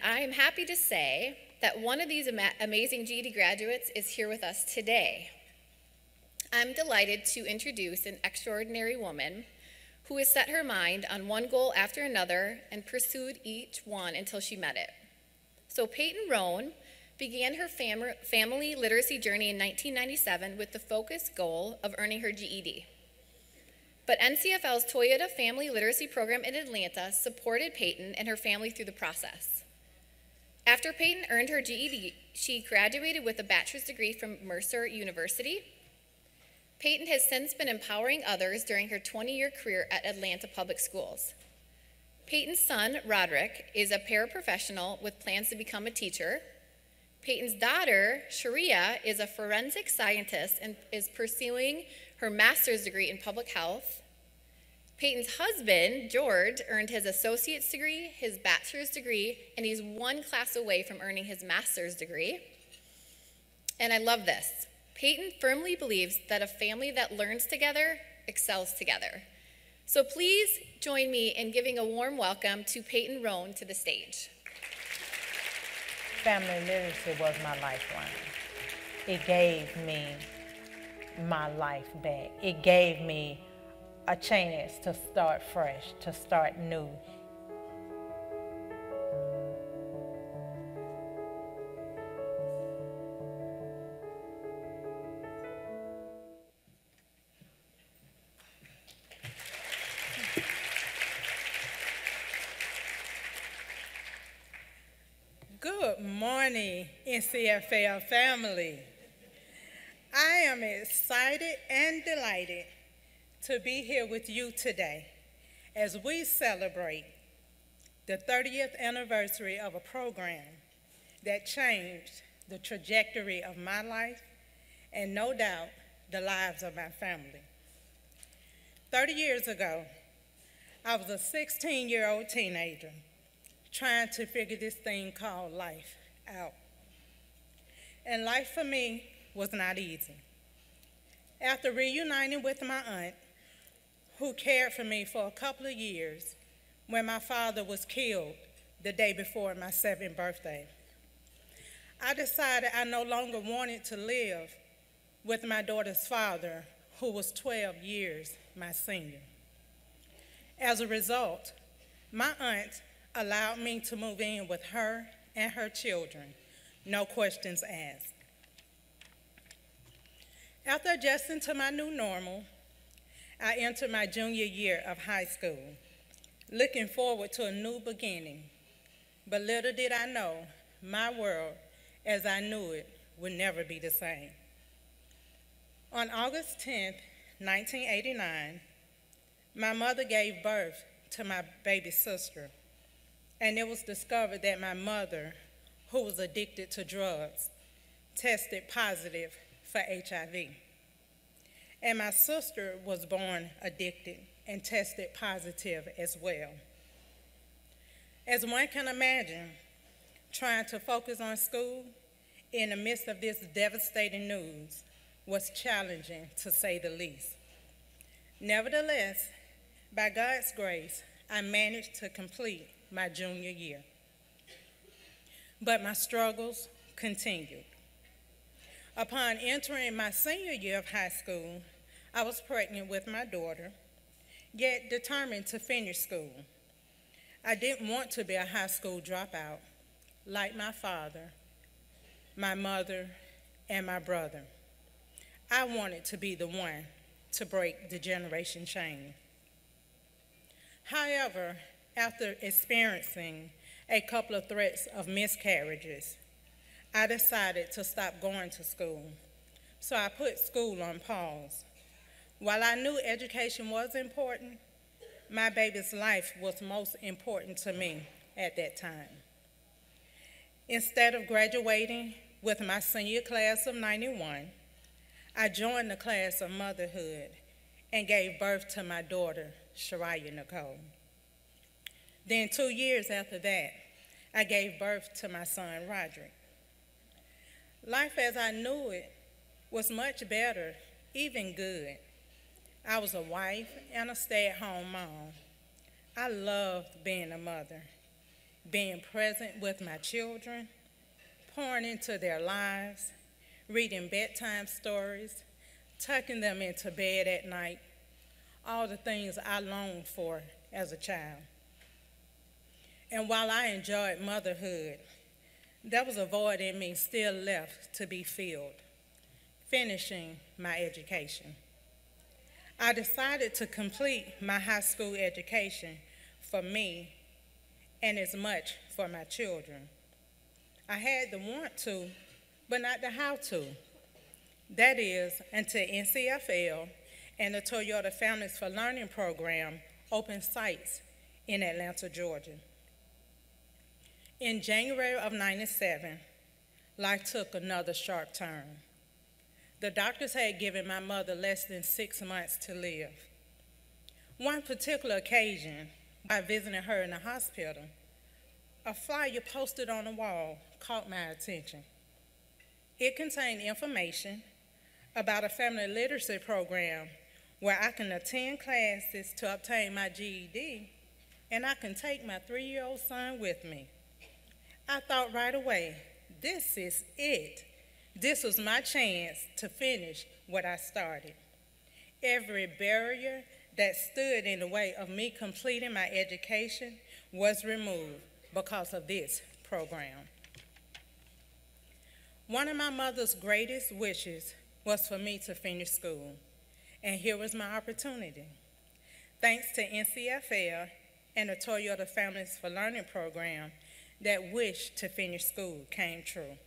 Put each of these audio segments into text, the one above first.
I am happy to say that one of these amazing GED graduates is here with us today. I'm delighted to introduce an extraordinary woman who has set her mind on one goal after another and pursued each one until she met it. So Peyton Rhone began her family literacy journey in 1997 with the focused goal of earning her GED. But NCFL's Toyota Family Literacy Program in Atlanta supported Peyton and her family through the process. After Peyton earned her GED, she graduated with a bachelor's degree from Mercer University. Peyton has since been empowering others during her 20-year career at Atlanta Public Schools. Peyton's son, Roderick, is a paraprofessional with plans to become a teacher. Peyton's daughter, Sharia, is a forensic scientist and is pursuing her master's degree in public health. Peyton's husband, George, earned his associate's degree, his bachelor's degree, and he's one class away from earning his master's degree. And I love this. Peyton firmly believes that a family that learns together excels together. So please join me in giving a warm welcome to Peyton Rhone to the stage. Family literacy was my lifeline. It gave me my life back. It gave me a chance to start fresh, to start new. Good morning, NCFL family. I am excited and delighted to be here with you today as we celebrate the 30th anniversary of a program that changed the trajectory of my life and no doubt the lives of my family. 30 years ago, I was a 16-year-old teenager trying to figure this thing called life out. And life for me was not easy. After reuniting with my aunt, who cared for me for a couple of years when my father was killed the day before my 7th birthday, I decided I no longer wanted to live with my daughter's father, who was 12 years my senior. As a result, my aunt allowed me to move in with her and her children, no questions asked. After adjusting to my new normal, I entered my junior year of high school, looking forward to a new beginning. But little did I know, my world, as I knew it, would never be the same. On August 10th, 1989, my mother gave birth to my baby sister, and it was discovered that my mother, who was addicted to drugs, tested positive for HIV. And my sister was born addicted and tested positive as well. As one can imagine, trying to focus on school in the midst of this devastating news was challenging, to say the least. Nevertheless, by God's grace, I managed to complete my junior year. But my struggles continued. Upon entering my senior year of high school, I was pregnant with my daughter, yet determined to finish school. I didn't want to be a high school dropout like my father, my mother, and my brother. I wanted to be the one to break the generation chain. However, after experiencing a couple of threats of miscarriages, I decided to stop going to school. So I put school on pause. While I knew education was important, my baby's life was most important to me at that time. Instead of graduating with my senior class of 91, I joined the class of motherhood and gave birth to my daughter, Sharia Nicole. Then 2 years after that, I gave birth to my son, Roderick. Life as I knew it was much better, even good. I was a wife and a stay-at-home mom. I loved being a mother. being present with my children, pouring into their lives, reading bedtime stories, tucking them into bed at night, all the things I longed for as a child. And while I enjoyed motherhood, there was a void in me still left to be filled, finishing my education. I decided to complete my high school education for me and as much for my children. I had the want to, but not the how to. That is, until NCFL and the Toyota Families for Learning program opened sites in Atlanta, Georgia. In January of '97, life took another sharp turn. The doctors had given my mother less than 6 months to live. One particular occasion, by visiting her in the hospital, a flyer posted on the wall caught my attention. It contained information about a family literacy program where I can attend classes to obtain my GED, and I can take my 3-year-old son with me. I thought right away, this is it. This was my chance to finish what I started. Every barrier that stood in the way of me completing my education was removed because of this program. One of my mother's greatest wishes was for me to finish school, and here was my opportunity. Thanks to NCFL and the Toyota Families for Learning program, that wish to finish school came true.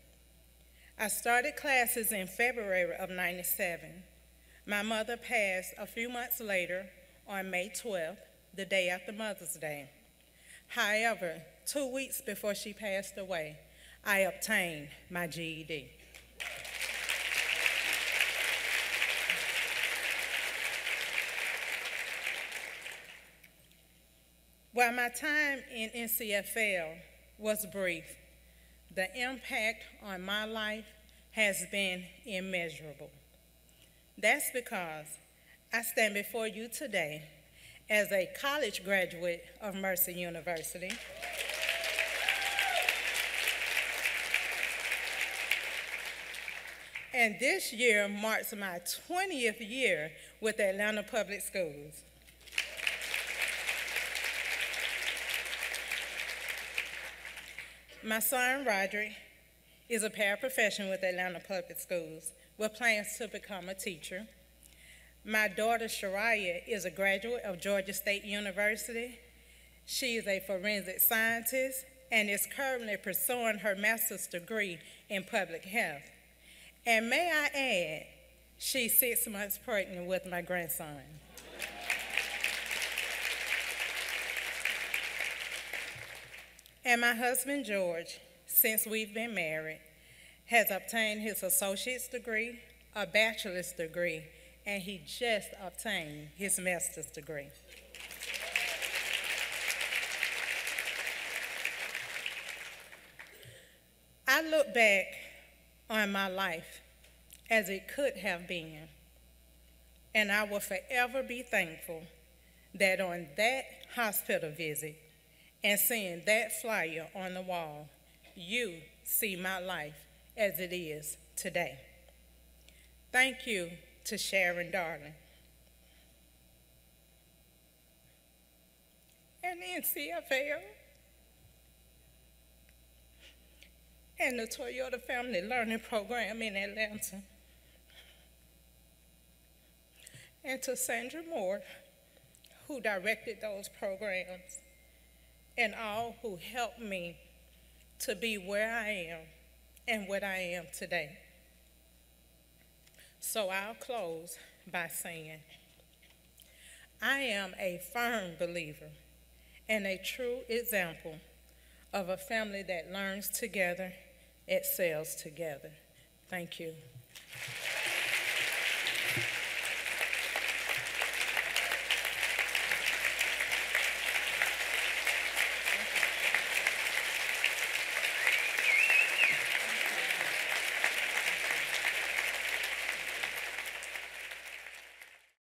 I started classes in February of '97. My mother passed a few months later on May 12th, the day after Mother's Day. However, 2 weeks before she passed away, I obtained my GED. While my time in NCFL was brief, the impact on my life has been immeasurable. That's because I stand before you today as a college graduate of Mercer University. And this year marks my 20th year with Atlanta Public Schools. My son, Roderick, is a paraprofessional with Atlanta Public Schools with plans to become a teacher. My daughter, Shariah, is a graduate of Georgia State University. She is a forensic scientist and is currently pursuing her master's degree in public health. And may I add, she's 6 months pregnant with my grandson. And my husband, George, since we've been married, has obtained his associate's degree, a bachelor's degree, and he just obtained his master's degree. I look back on my life as it could have been, and I will forever be thankful that on that hospital visit and seeing that flyer on the wall, you see my life as it is today. Thank you to Sharon Darling and NCFL and the Toyota Family Learning Program in Atlanta, and to Sandra Moore, who directed those programs, and all who helped me to be where I am and what I am today. So I'll close by saying, I am a firm believer and a true example of a family that learns together, excels together. Thank you.